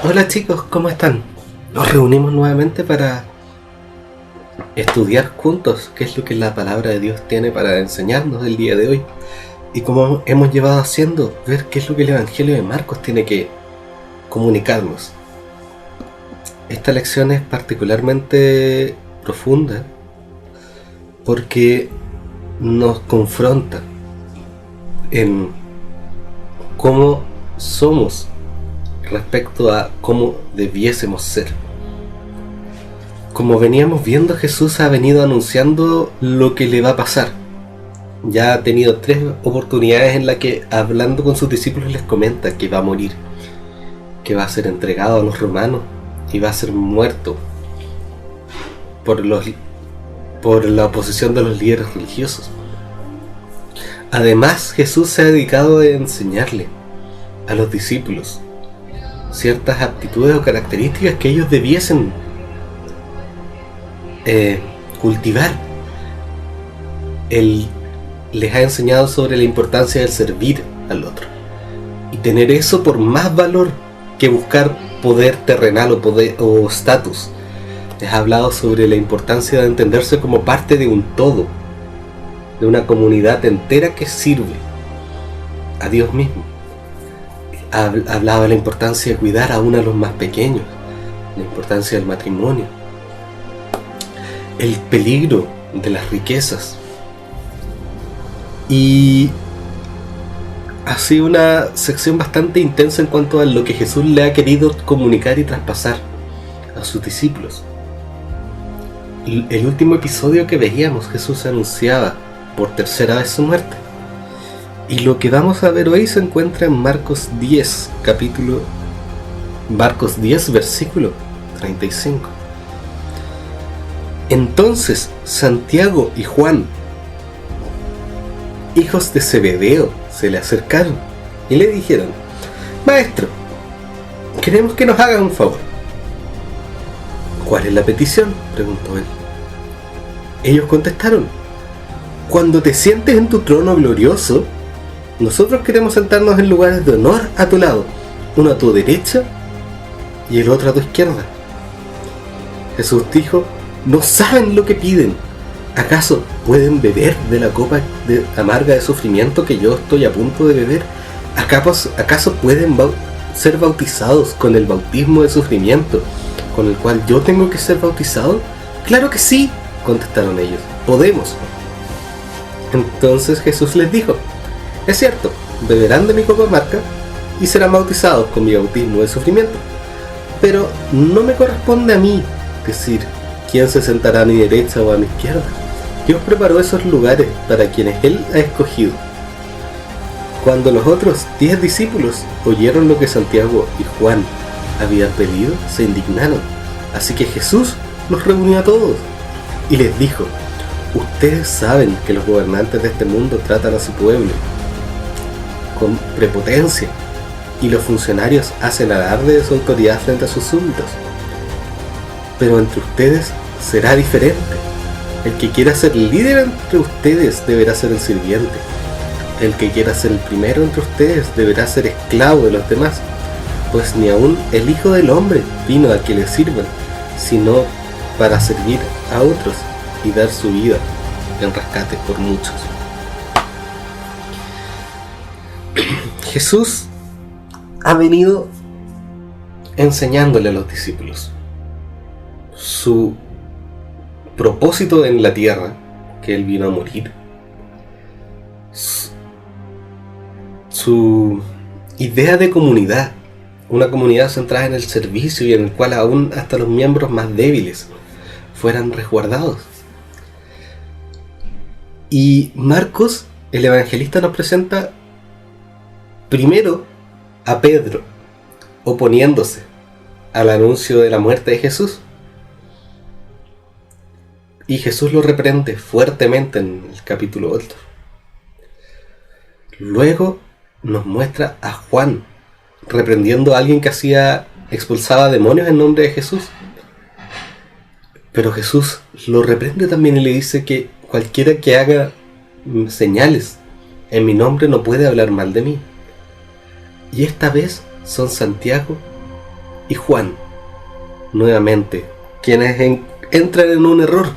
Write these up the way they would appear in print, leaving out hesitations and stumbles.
Hola chicos, ¿cómo están? Nos reunimos nuevamente para estudiar juntos qué es lo que la palabra de Dios tiene para enseñarnos el día de hoy y como hemos llevado haciendo, ver qué es lo que el Evangelio de Marcos tiene que comunicarnos. Esta lección es particularmente profunda porque nos confronta en cómo somos respecto a cómo debiésemos ser. Como veníamos viendo, Jesús ha venido anunciando lo que le va a pasar. Ya ha tenido 3 oportunidades en las que, hablando con sus discípulos, les comenta que va a morir, que va a ser entregado a los romanos y va a ser muerto por la oposición de los líderes religiosos. Además, Jesús se ha dedicado a enseñarle a los discípulos ciertas aptitudes o características que ellos debiesen cultivar. Él les ha enseñado sobre la importancia del servir al otro y tener eso por más valor que buscar poder terrenal o estatus. Les ha hablado sobre la importancia de entenderse como parte de un todo, de una comunidad entera que sirve a Dios mismo. Ha hablado de la importancia de cuidar aún a los más pequeños, la importancia del matrimonio, el peligro de las riquezas. Y ha sido una sección bastante intensa en cuanto a lo que Jesús le ha querido comunicar y traspasar a sus discípulos. El último episodio que veíamos, Jesús anunciaba por tercera vez su muerte. Y lo que vamos a ver hoy se encuentra en Marcos 10, versículo 35. Entonces Santiago y Juan, hijos de Zebedeo, se le acercaron y le dijeron: Maestro, queremos que nos haga un favor. ¿Cuál es la petición?, preguntó él. Ellos contestaron: cuando te sientes en tu trono glorioso, nosotros queremos sentarnos en lugares de honor a tu lado, uno a tu derecha y el otro a tu izquierda. Jesús dijo: no saben lo que piden. ¿Acaso pueden beber de la copa amarga de sufrimiento que yo estoy a punto de beber? ¿Acaso pueden ser bautizados con el bautismo de sufrimiento con el cual yo tengo que ser bautizado? Claro que sí, contestaron ellos, podemos. Entonces Jesús les dijo: es cierto, beberán de mi copa amarga y serán bautizados con mi bautismo de sufrimiento, pero no me corresponde a mí decir quién se sentará a mi derecha o a mi izquierda. Dios preparó esos lugares para quienes Él ha escogido. Cuando los otros 10 discípulos oyeron lo que Santiago y Juan habían pedido, se indignaron. Así que Jesús los reunió a todos y les dijo: ustedes saben que los gobernantes de este mundo tratan a su pueblo con prepotencia y los funcionarios hacen alarde de su autoridad frente a sus súbditos. Pero entre ustedes será diferente. El que quiera ser líder entre ustedes deberá ser el sirviente. El que quiera ser el primero entre ustedes deberá ser esclavo de los demás, pues ni aun el Hijo del Hombre vino a que le sirvan, sino para servir a otros y dar su vida en rescate por muchos. Jesús ha venido enseñándole a los discípulos su propósito en la tierra, que Él vino a morir, su idea de comunidad, una comunidad centrada en el servicio y en el cual aún hasta los miembros más débiles fueran resguardados. Y Marcos, el evangelista, nos presenta primero a Pedro oponiéndose al anuncio de la muerte de Jesús, y Jesús lo reprende fuertemente en el capítulo 8. Luego nos muestra a Juan reprendiendo a alguien que expulsaba demonios en nombre de Jesús, pero Jesús lo reprende también y le dice que cualquiera que haga señales en mi nombre no puede hablar mal de mí. Y esta vez son Santiago y Juan, nuevamente, quienes entran en un error.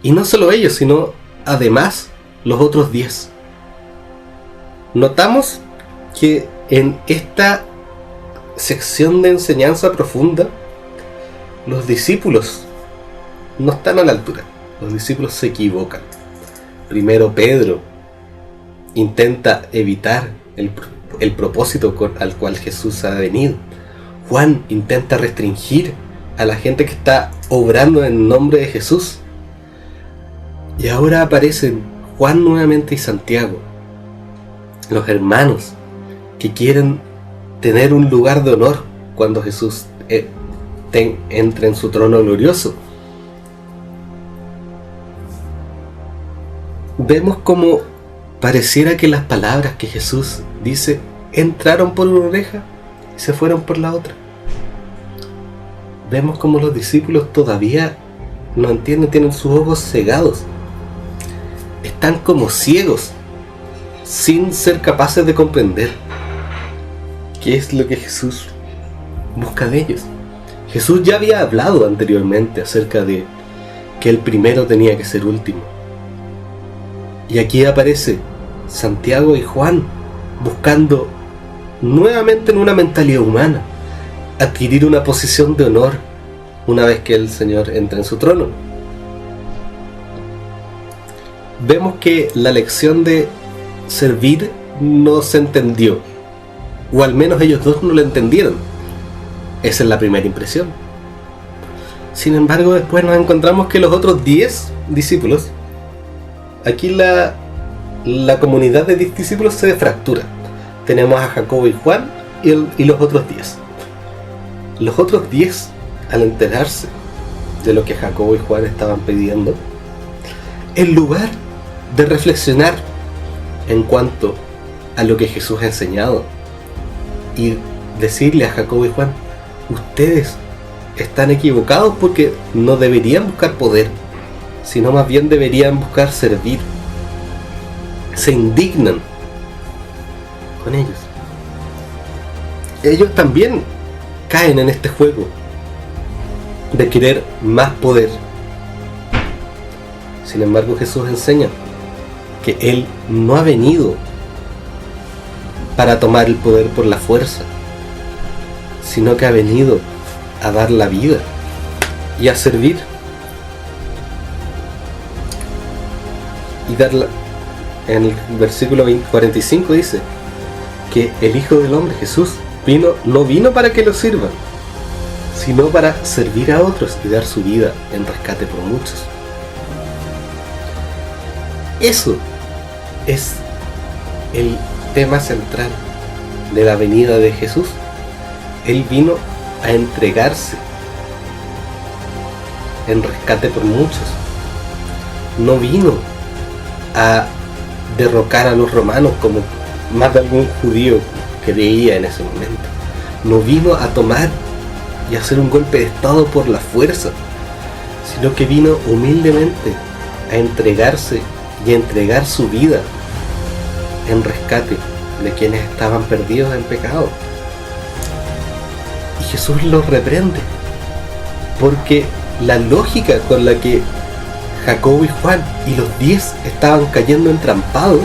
Y no solo ellos, sino además los otros 10. Notamos que en esta sección de enseñanza profunda, los discípulos no están a la altura. Los discípulos se equivocan. Primero Pedro intenta evitar el propósito al cual Jesús ha venido. Juan intenta restringir a la gente que está obrando en nombre de Jesús. Y ahora aparecen Juan nuevamente y Santiago, los hermanos que quieren tener un lugar de honor cuando Jesús entre en su trono glorioso. Vemos como pareciera que las palabras que Jesús dice entraron por una oreja y se fueron por la otra. Vemos como los discípulos todavía no entienden, tienen sus ojos cegados. Están como ciegos, sin ser capaces de comprender qué es lo que Jesús busca de ellos. Jesús ya había hablado anteriormente acerca de que el primero tenía que ser último. Y aquí aparece Santiago y Juan buscando nuevamente en una mentalidad humana adquirir una posición de honor una vez que el Señor entra en su trono. Vemos que la lección de servir no se entendió, o al menos ellos dos no lo entendieron. Esa es la primera impresión. Sin embargo, después nos encontramos que los otros 10 discípulos, aquí la comunidad de 10 discípulos se fractura. Tenemos a Jacobo y Juan y los otros 10. Los otros 10, al enterarse de lo que Jacobo y Juan estaban pidiendo, en lugar de reflexionar en cuanto a lo que Jesús ha enseñado y decirle a Jacobo y Juan: ustedes están equivocados porque no deberían buscar poder, sino más bien deberían buscar servir, se indignan con ellos. Ellos también caen en este juego de querer más poder. Sin embargo, Jesús enseña que Él no ha venido para tomar el poder por la fuerza, sino que ha venido a dar la vida y a servir. Y darla. En el versículo 45 dice que el Hijo del Hombre, Jesús, no vino para que lo sirvan, sino para servir a otros y dar su vida en rescate por muchos. Eso es el tema central de la venida de Jesús. Él vino a entregarse en rescate por muchos. No vino a derrocar a los romanos como más de algún judío creía en ese momento. No vino a tomar y hacer un golpe de estado por la fuerza, sino que vino humildemente a entregarse y a entregar su vida en rescate de quienes estaban perdidos en pecado. Y Jesús los reprende, porque la lógica con la que Jacobo y Juan y los 10 estaban cayendo entrampados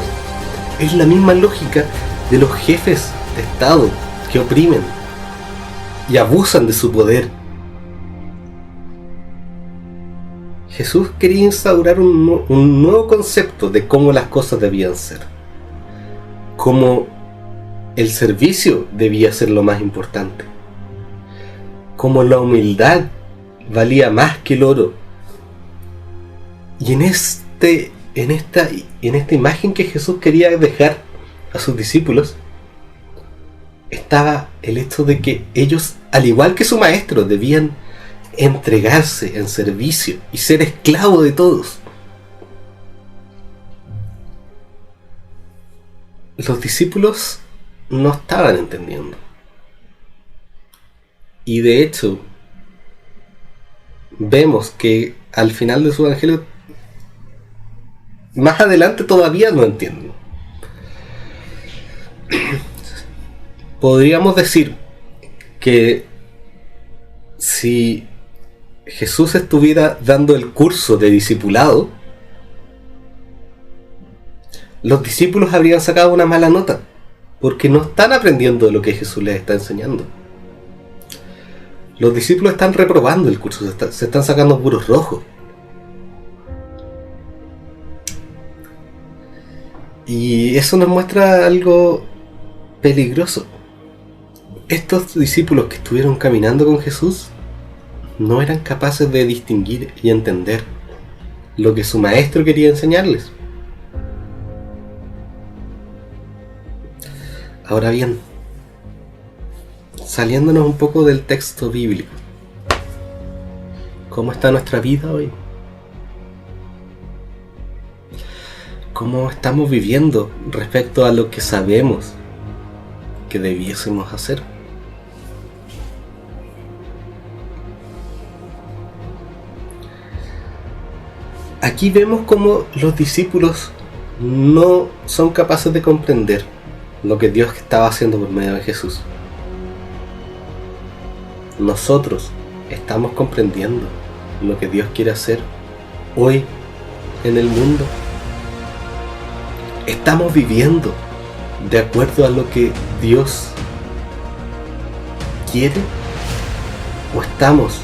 es la misma lógica de los jefes de Estado que oprimen y abusan de su poder. Jesús quería instaurar un nuevo concepto de cómo las cosas debían ser, cómo el servicio debía ser lo más importante, cómo la humildad valía más que el oro. Y en esta imagen que Jesús quería dejar a sus discípulos estaba el hecho de que ellos, al igual que su maestro, debían entregarse en servicio y ser esclavos de todos. Los discípulos no estaban entendiendo. Y de hecho, vemos que al final de su evangelio, más adelante todavía no entienden. Podríamos decir que si Jesús estuviera dando el curso de discipulado, los discípulos habrían sacado una mala nota, porque no están aprendiendo de lo que Jesús les está enseñando. Los discípulos están reprobando el curso, se están sacando puros rojos. Y eso nos muestra algo peligroso. Estos discípulos que estuvieron caminando con Jesús no eran capaces de distinguir y entender lo que su maestro quería enseñarles. Ahora bien, saliéndonos un poco del texto bíblico, ¿cómo está nuestra vida hoy? ¿Cómo estamos viviendo respecto a lo que sabemos que debiésemos hacer? Aquí vemos cómo los discípulos no son capaces de comprender lo que Dios estaba haciendo por medio de Jesús. Nosotros estamos comprendiendo lo que Dios quiere hacer hoy en el mundo. Estamos viviendo de acuerdo a lo que Dios quiere, o estamos,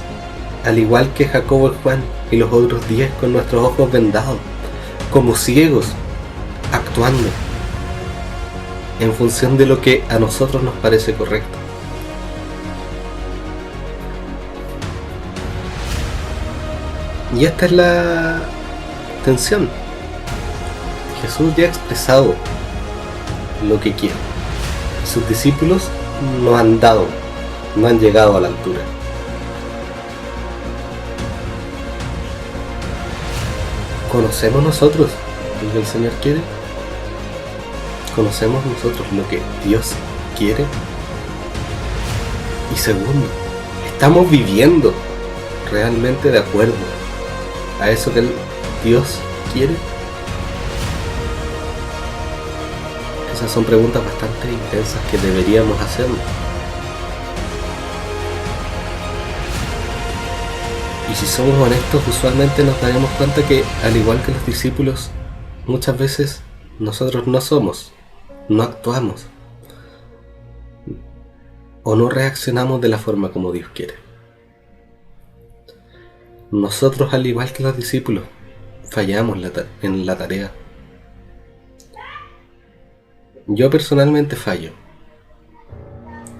al igual que Jacobo y Juan y los otros 10, con nuestros ojos vendados, como ciegos, actuando en función de lo que a nosotros nos parece correcto. Y esta es la tensión. Jesús ya ha expresado lo que quiere. Sus discípulos no han llegado a la altura. ¿Conocemos nosotros lo que el Señor quiere? ¿Conocemos nosotros lo que Dios quiere? Y segundo, ¿estamos viviendo realmente de acuerdo a eso que Dios quiere? Esas son preguntas bastante intensas que deberíamos hacernos. Y si somos honestos, usualmente nos daremos cuenta que, al igual que los discípulos, muchas veces nosotros no actuamos o no reaccionamos de la forma como Dios quiere. Nosotros, al igual que los discípulos, fallamos en la tarea. Yo personalmente fallo,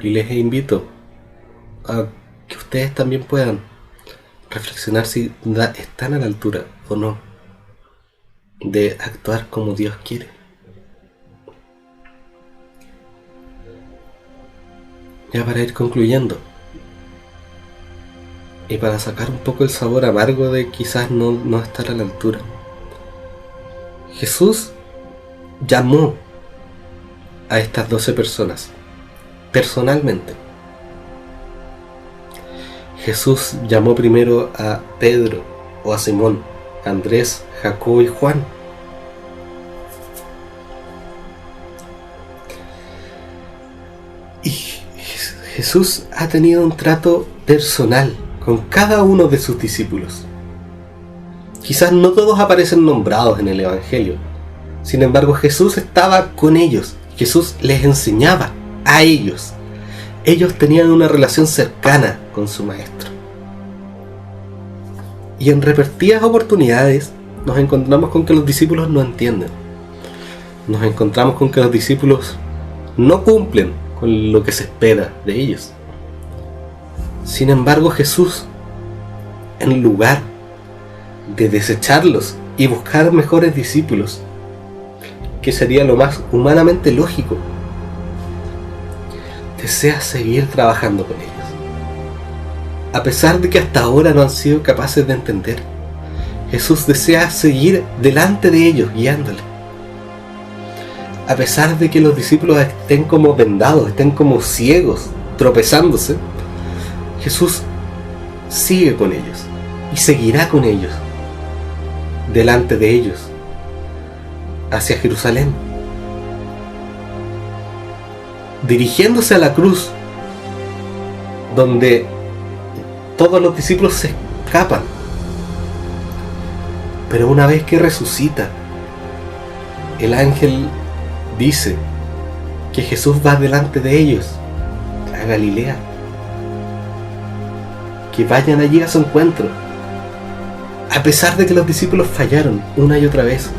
y les invito a que ustedes también puedan reflexionar si están a la altura o no de actuar como Dios quiere. Ya para ir concluyendo, y para sacar un poco el sabor amargo de quizás no estar a la altura, Jesús llamó a estas 12 personas personalmente. Jesús llamó primero a Pedro o a Simón, Andrés, Jacobo y Juan. Y Jesús ha tenido un trato personal con cada uno de sus discípulos. Quizás no todos aparecen nombrados en el Evangelio. Sin embargo, Jesús estaba con ellos. Jesús les enseñaba a ellos. Ellos tenían una relación cercana con su maestro. Y en repetidas oportunidades nos encontramos con que los discípulos no entienden. Nos encontramos con que los discípulos no cumplen con lo que se espera de ellos. Sin embargo, Jesús, en lugar de desecharlos y buscar mejores discípulos, que sería lo más humanamente lógico, desea seguir trabajando con ellos. A pesar de que hasta ahora no han sido capaces de entender, Jesús desea seguir delante de ellos, guiándoles. A pesar de que los discípulos estén como vendados, estén como ciegos, tropezándose, Jesús sigue con ellos y seguirá con ellos, delante de ellos, hacia Jerusalén, dirigiéndose a la cruz donde todos los discípulos se escapan. Pero una vez que resucita, el ángel dice que Jesús va delante de ellos a Galilea, que vayan allí a su encuentro. A pesar de que los discípulos fallaron una y otra vez,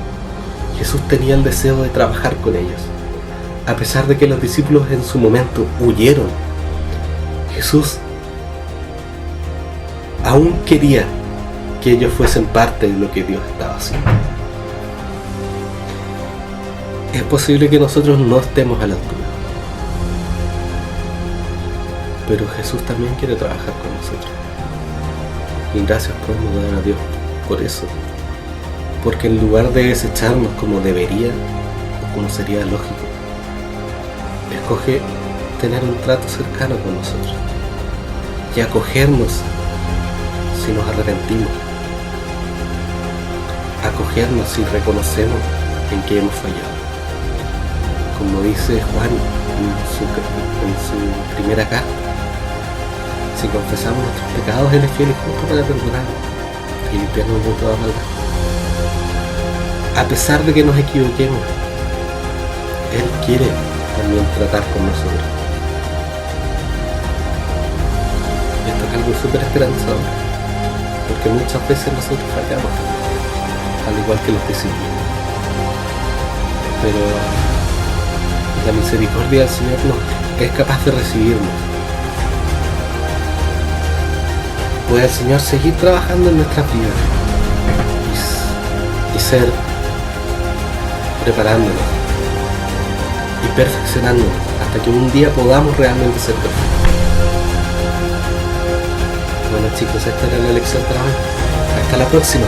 Jesús tenía el deseo de trabajar con ellos. A pesar de que los discípulos en su momento huyeron, Jesús aún quería que ellos fuesen parte de lo que Dios estaba haciendo. Es posible que nosotros no estemos a la altura, pero Jesús también quiere trabajar con nosotros. Y gracias podemos dar a Dios por eso, porque en lugar de desecharnos como debería o como sería lógico, escoge tener un trato cercano con nosotros y acogernos si nos arrepentimos, acogernos si reconocemos en que hemos fallado. Como dice Juan en su primera carta, si confesamos nuestros pecados, Él es fiel y justo para perdonarnos y limpiarnos de toda maldad. A pesar de que nos equivoquemos, Él quiere también tratar con nosotros. Esto es algo súper esperanzador, porque muchas veces nosotros fallamos, al igual que los discípulos. Pero la misericordia del Señor es capaz de recibirnos. Puede el Señor seguir trabajando en nuestras vidas y ser preparándonos y perfeccionándonos hasta que un día podamos realmente ser perfectos. Bueno chicos, esta era la lección para hoy. Hasta la próxima.